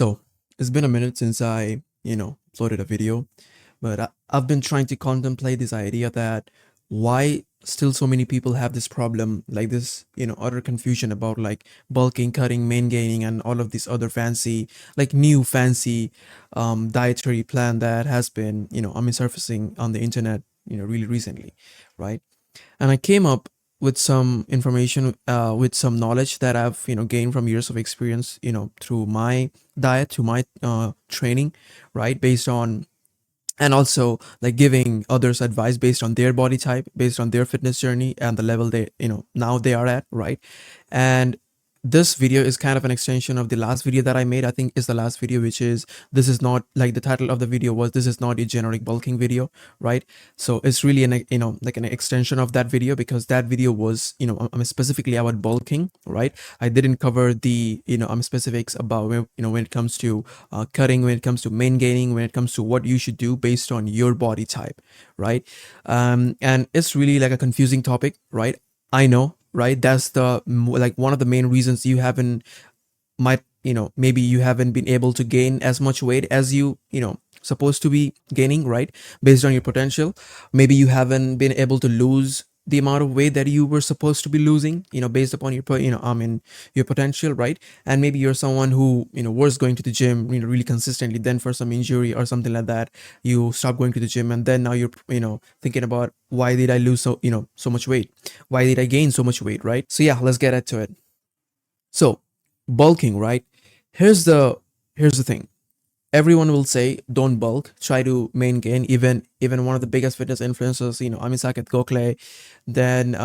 So it's been a minute since I, uploaded a video, but I've been trying to contemplate this idea that why still so many people have this problem, like this, utter confusion about like bulking, cutting, main gaining, and all of these other fancy, like new fancy dietary plan that has been, surfacing on the internet, really recently, right? And I came up with some information, with some knowledge that I've gained from years of experience, through my diet, to my training, right, based on, and also like giving others advice based on their body type, based on their fitness journey and the level they now they are at, right? And this video is kind of an extension of the last video that I made. I think is the last video, which is, this is not, like, the title of the video was, this is not a generic bulking video, right? So it's really an, like an extension of that video, because that video was, specifically about bulking, right? I didn't cover the, specifics about when it comes to cutting, when it comes to main gaining, when it comes to what you should do based on your body type, right? And it's really like a confusing topic, right? I know, right? That's the like one of the main reasons you haven't, might, maybe you haven't been able to gain as much weight as you supposed to be gaining, right? Based on your potential. Maybe you haven't been able to lose the amount of weight that you were supposed to be losing, based upon your your potential, right? And maybe you're someone who was going to the gym really consistently, then for some injury or something like that, you stop going to the gym, and then now you're thinking about, why did I lose so much weight, why did I gain so much weight, right? So yeah, let's get into it. So bulking, right? Here's the thing. Everyone will say, don't bulk, try to main gain. Even one of the biggest fitness influencers, Amisaket Gokle, then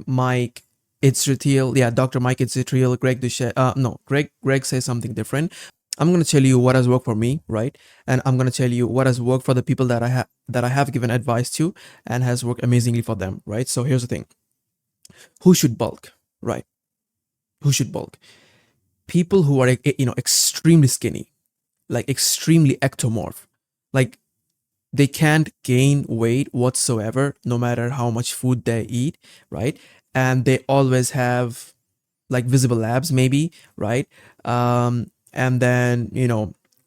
Mike Itzratiel, yeah, Dr. Mike Itzratiel, Greg Duche, no, Greg says something different. I'm going to tell you what has worked for me, right? And I'm going to tell you what has worked for the people that I have given advice to, and has worked amazingly for them, right? So here's the thing. Who should bulk, right? Who should bulk? People who are extremely skinny, like extremely ectomorph, like they can't gain weight whatsoever, no matter how much food they eat, right? And they always have like visible abs, maybe, right? And then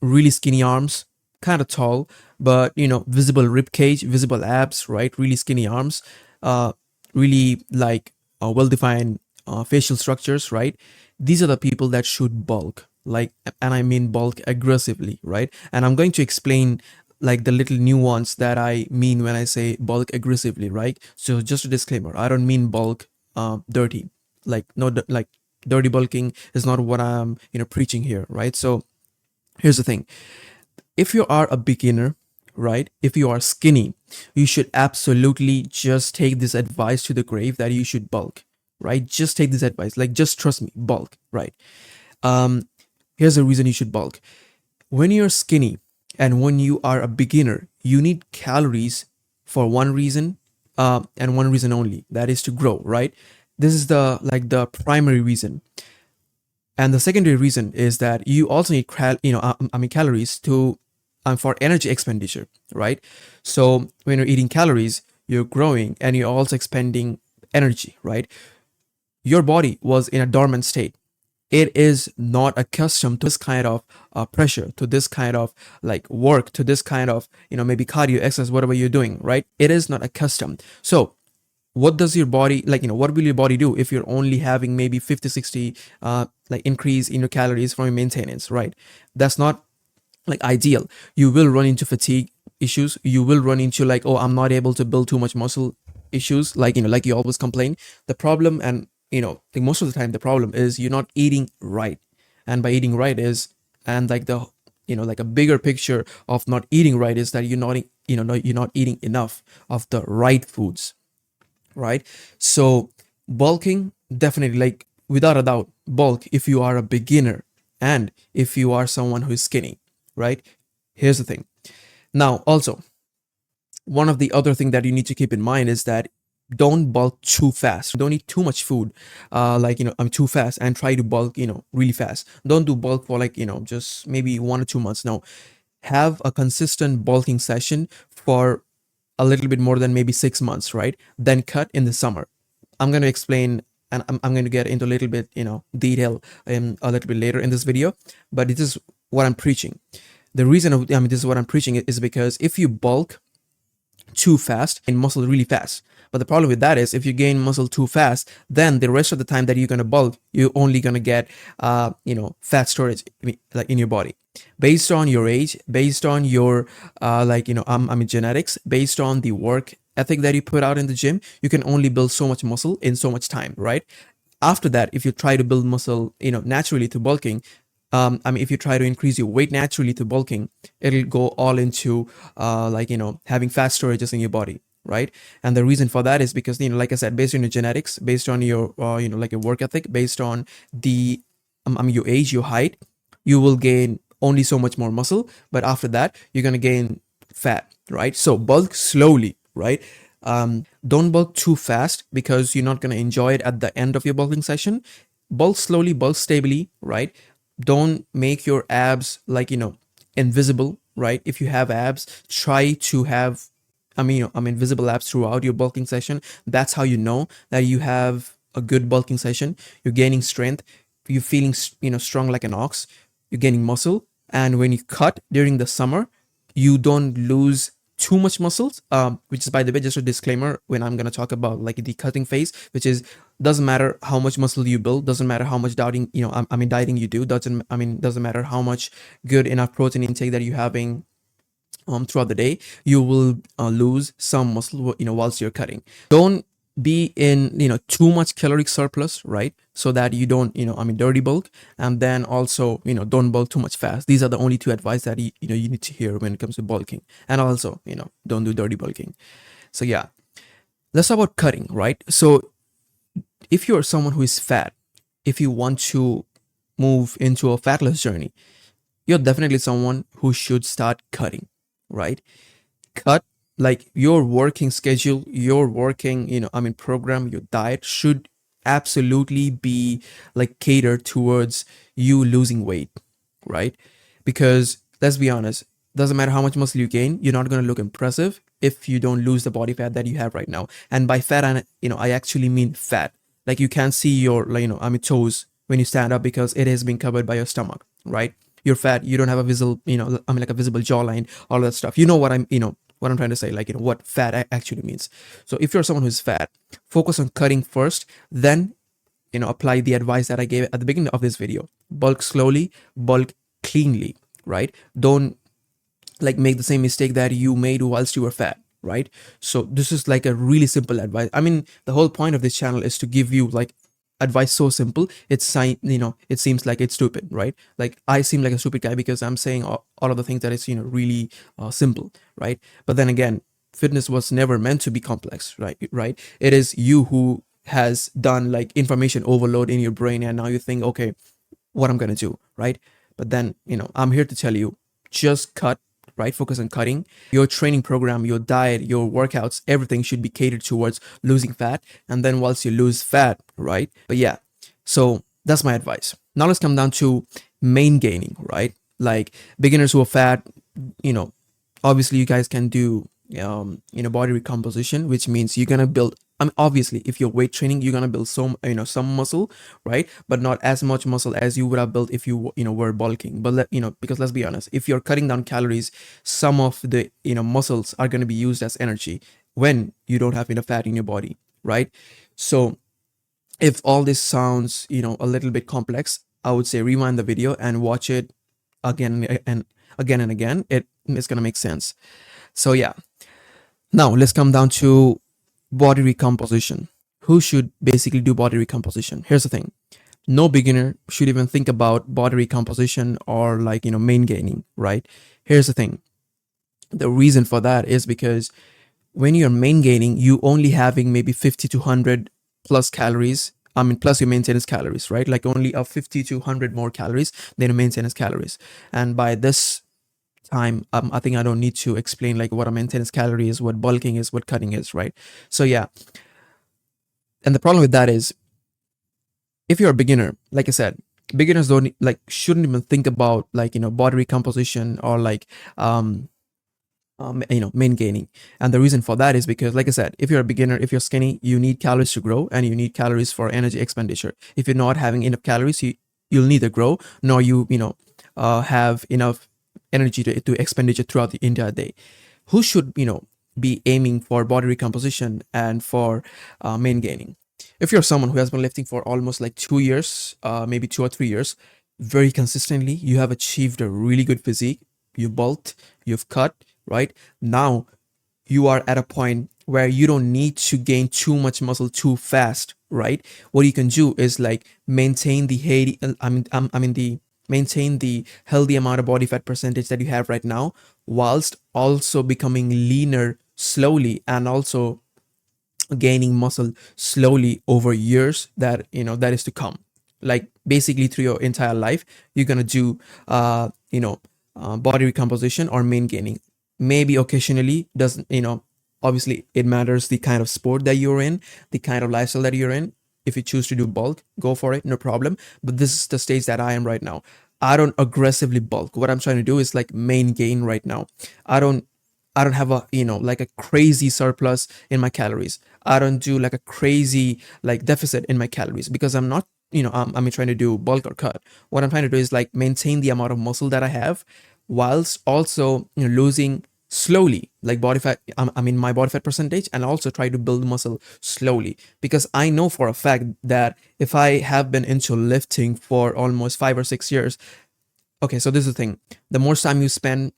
really skinny arms, kind of tall, but visible rib cage, visible abs, right? Really skinny arms, uh, really like well-defined facial structures, right? These are the people that should bulk, like, and I mean bulk aggressively, right? And I'm going to explain like the little nuance that I mean when I say bulk aggressively, right? So just a disclaimer, I don't mean bulk dirty, like no, like dirty bulking is not what I'm preaching here, right? So here's the thing. If you are a beginner, right, if you are skinny, you should absolutely just take this advice to the grave that you should bulk, right? Just take this advice, like, just trust me, bulk, right? um Here's the reason you should bulk. When you're skinny and when you are a beginner, you need calories for one reason, and one reason only, that is to grow, right? This is the primary reason. And the secondary reason is that you also need calories to for energy expenditure, right? So when you're eating calories, you're growing and you're also expending energy, right? Your body was in a dormant state. It is not accustomed to this kind of pressure, to this kind of like work, to this kind of maybe cardio exercise, whatever you're doing, right? It is not accustomed. So what does your body, like, what will your body do if you're only having maybe 50, 60 like increase in your calories from your maintenance, right? That's not like ideal. You will run into fatigue issues. You will run into like, oh, I'm not able to build too much muscle issues, like like you always complain. The problem, and like most of the time, the problem is you're not eating right. And by eating right is, and like the like a bigger picture of not eating right is that you're not eating enough of the right foods, right? So bulking, definitely, like, without a doubt, bulk if you are a beginner and if you are someone who is skinny, right? Here's the thing. Now, also, one of the other thing that you need to keep in mind is that don't bulk too fast. Don't eat too much food, like, I'm too fast, and try to bulk, really fast. Don't do bulk for like, just maybe 1 or 2 months. No, have a consistent bulking session for a little bit more than maybe 6 months, right? Then cut in the summer. I'm going to explain, and I'm going to get into a little bit, detail a little bit later in this video. But it is what I'm preaching. The reason this is what I'm preaching is because if you bulk too fast and muscle really fast. But the problem with that is if you gain muscle too fast, then the rest of the time that you're gonna bulk, you're only gonna get fat storage like in your body, based on your age, based on your genetics, based on the work ethic that you put out in the gym. You can only build so much muscle in so much time, right? After that, if you try to build muscle naturally to bulking, if you try to increase your weight naturally to bulking, it'll go all into having fat storages in your body, right? And the reason for that is because like I said, based on your genetics, based on your like your work ethic, based on the your age, your height, you will gain only so much more muscle, but after that you're gonna gain fat, right? So bulk slowly, right? Don't bulk too fast because you're not gonna enjoy it at the end of your bulking session. Bulk slowly, bulk stably, right? Don't make your abs invisible, right? If you have abs, try to have invisible abs throughout your bulking session. That's how you know that you have a good bulking session. You're gaining strength, you're feeling strong like an ox, you're gaining muscle. And when you cut during the summer, you don't lose too much muscles, which is, by the way, just a disclaimer when I'm going to talk about like the cutting phase, which is doesn't matter how much muscle you build, doesn't matter how much dieting dieting you do, doesn't matter how much good enough protein intake that you're having throughout the day, you will lose some muscle whilst you're cutting. Don't be in too much caloric surplus, right? So that you don't dirty bulk, and then also don't bulk too much fast. These are the only two advice that you need to hear when it comes to bulking. And also don't do dirty bulking. So yeah, let's talk about cutting, right? So if you're someone who is fat, if you want to move into a fat loss journey, you're definitely someone who should start cutting, right? Cut, like your working schedule, your working program, your diet should absolutely be like catered towards you losing weight, right? Because let's be honest, doesn't matter how much muscle you gain, you're not going to look impressive if you don't lose the body fat that you have right now. And by fat, I actually mean fat. Like you can't see your toes when you stand up because it has been covered by your stomach, right? You're fat, you don't have a visible like a visible jawline, all that stuff. You know what I'm trying to say, like what fat actually means. So if you're someone who's fat, focus on cutting first, then apply the advice that I gave at the beginning of this video. Bulk slowly, bulk cleanly, right? Don't like make the same mistake that you made whilst you were fat, right? So this is like a really simple advice. The whole point of this channel is to give you like advice so simple it seems like it's stupid, right? Like I seem like a stupid guy because I'm saying all of the things that is really simple, right? But then again, fitness was never meant to be complex, right? It is you who has done like information overload in your brain, and now you think, okay, what I'm gonna do, right? But then I'm here to tell you, just cut, right? Focus on cutting. Your training program, your diet, your workouts, everything should be catered towards losing fat. And then once you lose fat, right? But yeah, so that's my advice. Now let's come down to maingaining, right? Like beginners who are fat, obviously you guys can do body recomposition, which means you're gonna build, obviously if you're weight training, you're gonna build some muscle, right? But not as much muscle as you would have built if you were bulking. But because let's be honest, if you're cutting down calories, some of the muscles are going to be used as energy when you don't have enough fat in your body, right? So if all this sounds a little bit complex, I would say rewind the video and watch it again and again and again. It's gonna make sense. So yeah, now let's come down to body recomposition. Who should basically do body recomposition? Here's the thing. No beginner should even think about body recomposition or maingaining, right? Here's the thing. The reason for that is because when you're maingaining, you only having maybe 50 to 100 plus calories. Plus your maintenance calories, right? Like only 50 to 100 more calories than your maintenance calories. And by this time, I think I don't need to explain like what a maintenance calorie is, what bulking is, what cutting is, right? So yeah. And the problem with that is, if you're a beginner, like I said, beginners shouldn't even think about body recomposition or maingaining. And the reason for that is because, like I said, if you're a beginner, if you're skinny, you need calories to grow and you need calories for energy expenditure. If you're not having enough calories, you'll neither grow nor have enough energy to expenditure throughout the entire day. Who should, be aiming for body recomposition and for main gaining? If you're someone who has been lifting for almost like 2 years, maybe 2 or 3 years, very consistently, you have achieved a really good physique. You bulked, you've cut, right? Now you are at a point where you don't need to gain too much muscle too fast, right? What you can do is like maintain the maintain the healthy amount of body fat percentage that you have right now, whilst also becoming leaner slowly and also gaining muscle slowly over years that is to come. Like basically through your entire life, you're gonna do body recomposition or main gaining. Maybe occasionally doesn't, obviously it matters the kind of sport that you're in, the kind of lifestyle that you're in. If you choose to do bulk, go for it, no problem. But this is the stage that I am right now. I don't aggressively bulk. What I'm trying to do is like main gain right now. I don't I don't have a, like a crazy surplus in my calories. I don't do like a crazy like deficit in my calories because I'm not, I'm trying to do bulk or cut. What I'm trying to do is like maintain the amount of muscle that I have whilst also, losing slowly like body fat, my body fat percentage, and also try to build muscle slowly because I know for a fact that if I have been into lifting for almost 5 or 6 years. Okay, so this is the thing. The more time you spend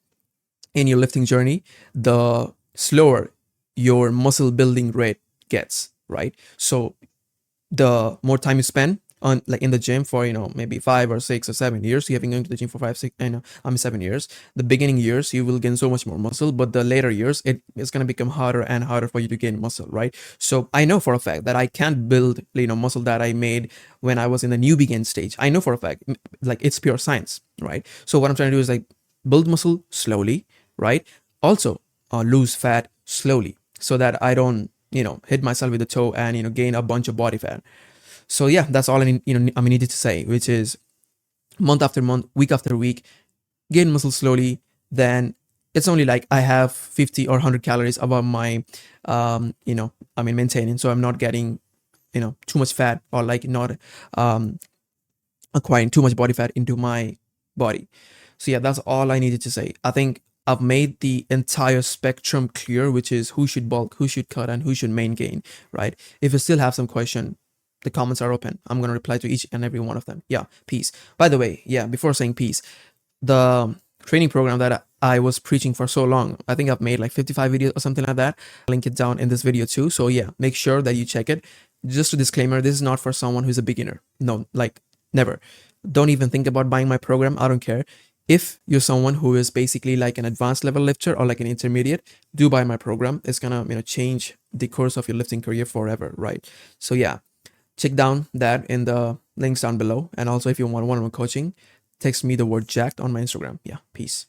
in your lifting journey, the slower your muscle building rate gets, right? So the more time you spend on like in the gym for, maybe 5 or 6 or 7 years, you have been going to the gym for 5 6 7 years. The beginning years you will gain so much more muscle, but the later years it's going to become harder and harder for you to gain muscle, right? So I know for a fact that I can't build, muscle that I made when I was in the new begin stage. I know for a fact, like it's pure science, right? So what I'm trying to do is like build muscle slowly, right? Also lose fat slowly so that I don't, hit myself with the toe and, gain a bunch of body fat. So yeah, that's all I needed to say, which is month after month, week after week, gain muscle slowly. Then it's only like I have 50 or 100 calories above my, maintaining. So I'm not getting, too much fat or like not um, acquiring too much body fat into my body. So yeah, that's all I needed to say. I think I've made the entire spectrum clear, which is who should bulk, who should cut, and who should main gain, right? If you still have some question, the comments are open. I'm going to reply to each and every one of them. Yeah, peace. By the way, yeah, before saying peace, the training program that I was preaching for so long, I think I've made like 55 videos or something like that. I'll link it down in this video too. So yeah, make sure that you check it. Just a disclaimer, this is not for someone who's a beginner. No, like never. Don't even think about buying my program. I don't care. If you're someone who is basically like an advanced level lifter or like an intermediate, do buy my program. It's gonna, change the course of your lifting career forever, right? So yeah, check down that in the links down below. And also if you want one-on-one coaching, text me the word jacked on my Instagram. Yeah, peace.